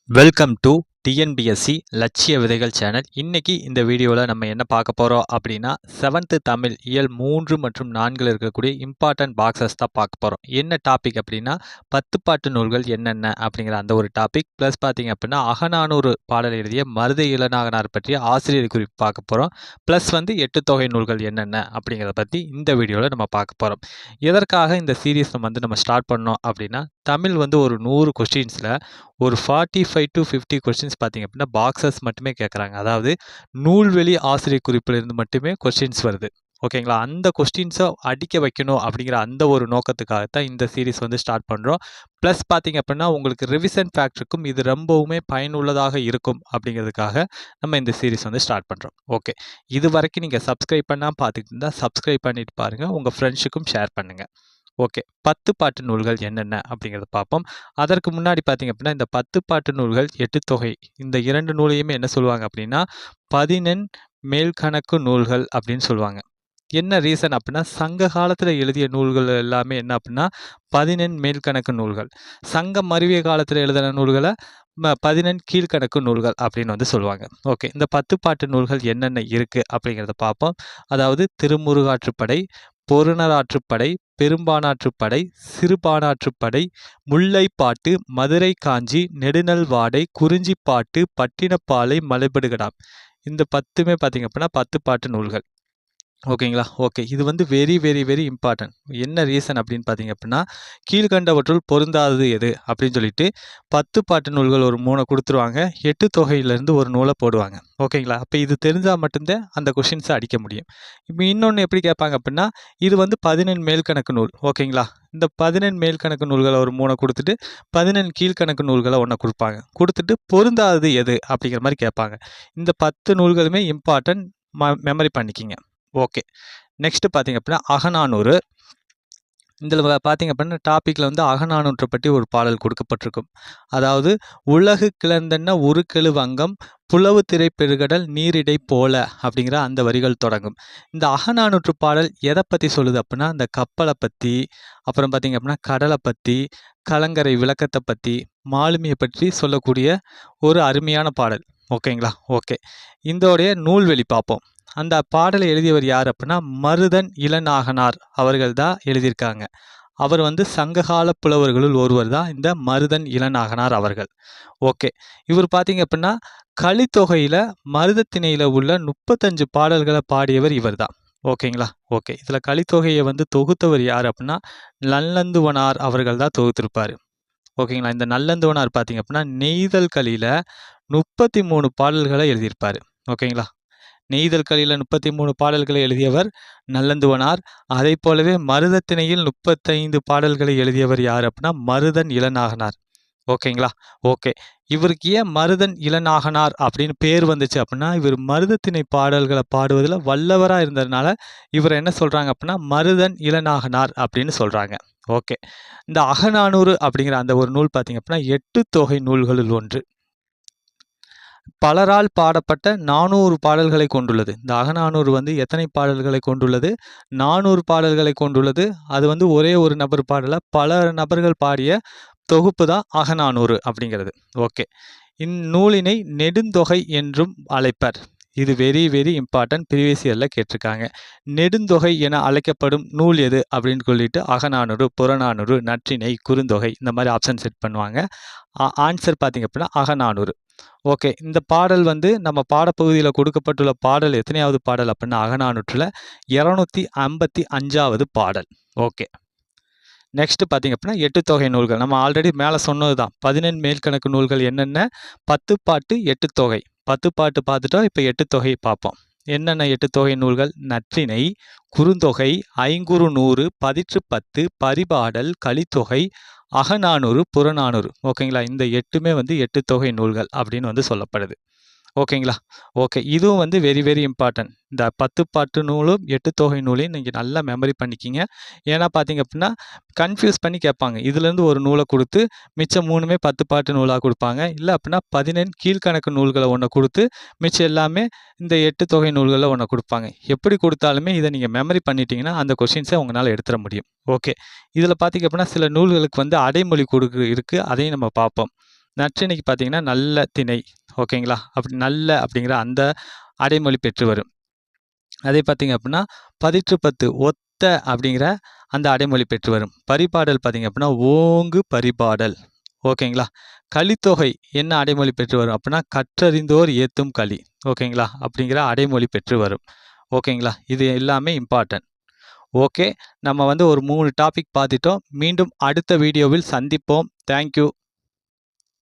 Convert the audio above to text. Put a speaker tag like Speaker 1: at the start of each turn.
Speaker 1: Welcome to TNPSC லட்சிய விதைகள் channel. இன்னைக்கு இந்த வீடியோவில் நம்ம என்ன பார்க்க போகிறோம் அப்படின்னா 7th தமிழ் இயல் 3 மற்றும் 4 இருக்கக்கூடிய இம்பார்ட்டன்ட் பாக்ஸஸ் தான் பார்க்க போகிறோம். என்ன டாபிக் அப்படின்னா 10 பாட்டு நூல்கள் என்னென்ன அப்படிங்கிற அந்த ஒரு டாபிக். ப்ளஸ் பார்த்தீங்க அப்படின்னா அகநானூறு பாடல் எழுதிய மருத இளநாகனார் பற்றிய ஆசிரியர் குறிப்பு பார்க்க போகிறோம். ப்ளஸ் வந்து 8 தொகை நூல்கள் என்னென்ன அப்படிங்கிறத பற்றி இந்த வீடியோவில் நம்ம பார்க்க போகிறோம். எதற்காக இந்த சீரீஸ் நம்ம ஸ்டார்ட் பண்ணோம் அப்படின்னா தமிழ் வந்து ஒரு 100 கொஸ்டின்ஸில் ஒரு 45 to 50 கொஸ்டின்ஸ் பார்த்தீங்க அப்படின்னா பாக்ஸஸ் மட்டுமே கேட்குறாங்க. அதாவது நூல்வெளி ஆசிரியர் குறிப்பிலிருந்து மட்டுமே கொஸ்டின்ஸ் வருது. ஓகேங்களா? அந்த கொஸ்டின்ஸை அடிக்க வைக்கணும் அப்படிங்கிற அந்த ஒரு நோக்கத்துக்காகத்தான் இந்த சீரீஸ் வந்து ஸ்டார்ட் பண்ணுறோம். ப்ளஸ் பார்த்தீங்க அப்படின்னா உங்களுக்கு ரிவிஷன் ஃபேக்டருக்கும் இது ரொம்பவுமே பயனுள்ளதாக இருக்கும் அப்படிங்கிறதுக்காக நம்ம இந்த சீரீஸ் வந்து ஸ்டார்ட் பண்ணுறோம். ஓகே, இது வரைக்கும் நீங்கள் சப்ஸ்கிரைப் பண்ணால் பார்த்துக்கிட்டு இருந்தால் சப்ஸ்கிரைப் பண்ணிட்டு பாருங்கள், உங்கள் ஃப்ரெண்ட்ஸுக்கும் ஷேர் பண்ணுங்கள். ஓகே, 10 பாட்டு நூல்கள் என்னென்ன அப்படிங்கிறத பார்ப்போம். அதற்கு முன்னாடி பார்த்தீங்க அப்படின்னா இந்த 10 பாட்டு நூல்கள் 8 தொகை இந்த 2 நூலையுமே என்ன சொல்லுவாங்க அப்படின்னா 11 மேல்கணக்கு நூல்கள் அப்படின்னு சொல்லுவாங்க. என்ன ரீசன் அப்படின்னா சங்க காலத்தில் எழுதிய நூல்கள் எல்லாமே என்ன அப்படின்னா 11 மேல்கணக்கு நூல்கள், சங்கம் மருவிய காலத்தில் எழுதின நூல்களை 11 கீழ்கணக்கு நூல்கள் அப்படின்னு வந்து சொல்லுவாங்க. ஓகே, இந்த 10 பாட்டு நூல்கள் என்னென்ன இருக்குது அப்படிங்கிறத பார்ப்போம். அதாவது திருமுருகாற்றுப்படை, பொருணராற்றுப்படை, பெரும்பானாற்றுப்படை, சிறுபானாற்றுப்படை, முல்லைப்பாட்டு, மதுரை காஞ்சி, நெடுநல்வாடை, குறிஞ்சிப்பாட்டு, பட்டினப்பாலை, மலைபடுகடாம். இந்த 10மே பார்த்தீங்க அப்படின்னா 10 பாட்டு நூல்கள். ஓகேங்களா? ஓகே, இது வந்து வெரி வெரி வெரி இம்பார்ட்டன்ட். என்ன ரீசன் அப்படின்னு பார்த்தீங்க அப்படின்னா கீழ்கண்டவற்றுள் பொருந்தாதது எது அப்படின்னு சொல்லிட்டு 10 பாட்டு நூல்கள் ஒரு 3 கொடுத்துருவாங்க, 8 தொகையிலேருந்து ஒரு நூலை போடுவாங்க. ஓகேங்களா? அப்போ இது தெரிஞ்சால் மட்டும்தான் அந்த கொஷின்ஸை அடிக்க முடியும். இப்போ இன்னொன்று எப்படி கேட்பாங்க அப்படின்னா இது வந்து 11 மேல்கணக்கு நூல். ஓகேங்களா? இந்த 11 மேல்கணக்கு நூல்களை ஒரு 3 கொடுத்துட்டு 11 கீழ்கணக்கு நூல்களை ஒன்று கொடுத்துட்டு பொருந்தாதது எது அப்படிங்கிற மாதிரி கேட்பாங்க. இந்த 10 நூல்களுமே இம்பார்ட்டன்ட், மெமரி பண்ணிக்கிங்க. ஓகே, நெக்ஸ்ட் பார்த்தீங்க அப்படின்னா அகநானூறு. இதில் பார்த்தீங்க அப்படின்னா டாப்பிக்கில் வந்து அகநானூற்றை பற்றி ஒரு பாடல் கொடுக்கப்பட்டிருக்கும். அதாவது உலகு கிளர்ந்தென்ன உருக்கெழு வங்கம் புலவு திரை பெருகடல் நீரிடை போல அப்படிங்கிற அந்த வரிகள் தொடங்கும். இந்த அகநானூற்று பாடல் எதை பற்றி சொல்லுது அப்படின்னா இந்த கப்பலை பற்றி, அப்புறம் பார்த்தீங்க அப்படின்னா கடலை பற்றி, கலங்கரை விளக்கத்தை பற்றி, மாலுமியை பற்றி சொல்லக்கூடிய ஒரு அருமையான பாடல். ஓகேங்களா? ஓகே, இதோடைய நூல்வெளி பார்ப்போம். அந்த பாடலை எழுதியவர் யார் அப்படின்னா மருதன் இளநாகனார் அவர்கள் தான் எழுதியிருக்காங்க. அவர் வந்து சங்ககால புலவர்களுள் ஒருவர் தான் இந்த மருதன் இளநாகனார் அவர்கள். ஓகே, இவர் பார்த்தீங்க அப்படின்னா கலித்தொகையில் மருதத்திணையில் உள்ள 35 பாடல்களை பாடியவர் இவர் தான். ஓகேங்களா? ஓகே, இதில் கலித்தொகையை வந்து தொகுத்தவர் யார் அப்படின்னா நல்லந்துவனார் அவர்கள் தான் தொகுத்திருப்பார். ஓகேங்களா? இந்த நல்லந்துவனார் பார்த்தீங்க அப்படின்னா நெய்தல் கலியில் 33 பாடல்களை எழுதியிருப்பார். ஓகேங்களா? நெய்தல் கலியில் 33 பாடல்களை எழுதியவர் நல்லந்துவனார். அதை போலவே மருதத்திணையில் 35 பாடல்களை எழுதியவர் யார் அப்படின்னா மருதன் இளநாகனார். ஓகேங்களா? ஓகே, இவருக்கு ஏன் மருதன் இளநாகனார் அப்படின்னு பேர் வந்துச்சு அப்படின்னா இவர் மருதத்திணை பாடல்களை பாடுவதில் வல்லவராக இருந்ததுனால இவர் என்ன சொல்கிறாங்க அப்படின்னா மருதன் இளநாகனார் அப்படின்னு சொல்கிறாங்க. ஓகே, இந்த அகநானூறு அப்படிங்கிற அந்த ஒரு நூல் பார்த்தீங்க அப்படின்னா 8 தொகை நூல்களில் ஒன்று. பலரால் பாடப்பட்ட 400 பாடல்களை கொண்டுள்ளது. இந்த அகநானூறு வந்து எத்தனை பாடல்களை கொண்டுள்ளது? 400 பாடல்களை கொண்டுள்ளது. அது வந்து ஒரே ஒரு நபர் பாடல, பல நபர்கள் பாடிய தொகுப்பு தான் அகநானூறு அப்படிங்கிறது. ஓகே, இந்நூலினை நெடுந்தொகை என்றும் அழைப்பர். இது வெரி வெரி இம்பார்ட்டன்ட், ப்ரீவியஸ் இயரில் கேட்டிருக்காங்க. நெடுந்தொகை என அழைக்கப்படும் நூல் எது அப்படின்னு சொல்லிட்டு அகநானூறு, புறநானூறு, நற்றிணை, குறுந்தொகை இந்த மாதிரி ஆப்ஷன் செட் பண்ணுவாங்க. ஆன்சர் பார்த்தீங்க அப்படின்னா அகநானூறு. ஓகே, இந்த பாடல் வந்து நம்ம பாடப்பகுதியில் கொடுக்கப்பட்டுள்ள பாடல் எத்தனையாவது பாடல் அப்படின்னா அகநானூற்றில் 255வது பாடல். ஓகே, நெக்ஸ்ட் பார்த்தீங்க அப்படின்னா 8 தொகை நூல்கள். நம்ம ஆல்ரெடி மேலே சொன்னது தான் 11 மேல்கணக்கு நூல்கள் என்னென்ன, 10 பாட்டு 8 தொகை. 10 பாட்டு பார்த்துட்டோம், இப்போ 8 தொகை பார்ப்போம். என்னென்ன 8 தொகை நூல்கள்? நற்றிணை, குறுந்தொகை, ஐங்குறு நூறு, பதிற்று 10, பரிபாடல், கலித்தொகை, அகநானூறு, புறநானூறு. ஓகேங்களா? இந்த 8மே வந்து 8 தொகை நூல்கள் அப்படின்னு வந்து சொல்லப்படுது. ஓகேங்களா? ஓகே, இதுவும் வந்து வெரி வெரி இம்பார்ட்டன்ட். இந்த 10 பாட்டு நூலும் 8 தொகை நூலையும் நீங்கள் நல்லா மெமரி பண்ணிக்கிங்க. ஏன்னா பார்த்தீங்க அப்படின்னா கன்ஃபியூஸ் பண்ணி கேட்பாங்க. இதுலேருந்து ஒரு நூலை கொடுத்து மிச்சம் 3மே 10 பாட்டு நூலாக கொடுப்பாங்க. இல்லை அப்படின்னா 11 கீழ்கணக்கு நூல்களை ஒன்று கொடுத்து மிச்சம் எல்லாமே இந்த 8 தொகை நூல்களில் ஒன்று கொடுப்பாங்க. எப்படி கொடுத்தாலுமே இதை நீங்கள் மெமரி பண்ணிட்டீங்கன்னா அந்த கொஷின்ஸை உங்களால் எடுத்துட முடியும். ஓகே, இதில் பார்த்தீங்க அப்படின்னா சில நூல்களுக்கு வந்து அடைமொழி இருக்குது, அதையும் நம்ம பார்ப்போம். நற்றிணைக்கு பார்த்தீங்கன்னா நல்ல திணை. ஓகேங்களா? அப்படி நல்ல அப்படிங்கிற அந்த அடைமொழி பெற்று வரும். அதே பார்த்தீங்க அப்படின்னா பதிற்று பத்து ஒத்த அப்படிங்கிற அந்த அடைமொழி பெற்று வரும். பரிபாடல் பார்த்தீங்க அப்படின்னா ஓங்கு பரிபாடல். ஓகேங்களா? கலித்தொகை என்ன அடைமொழி பெற்று வரும் அப்படின்னா கற்றறிந்தோர் ஏத்தும் களி. ஓகேங்களா? அப்படிங்கிற அடைமொழி பெற்று வரும். ஓகேங்களா? இது எல்லாமே இம்பார்ட்டன்ட். ஓகே, நம்ம ஒரு 3 டாபிக் பார்த்துட்டோம். மீண்டும் அடுத்த வீடியோவில் சந்திப்போம். தேங்க்யூ.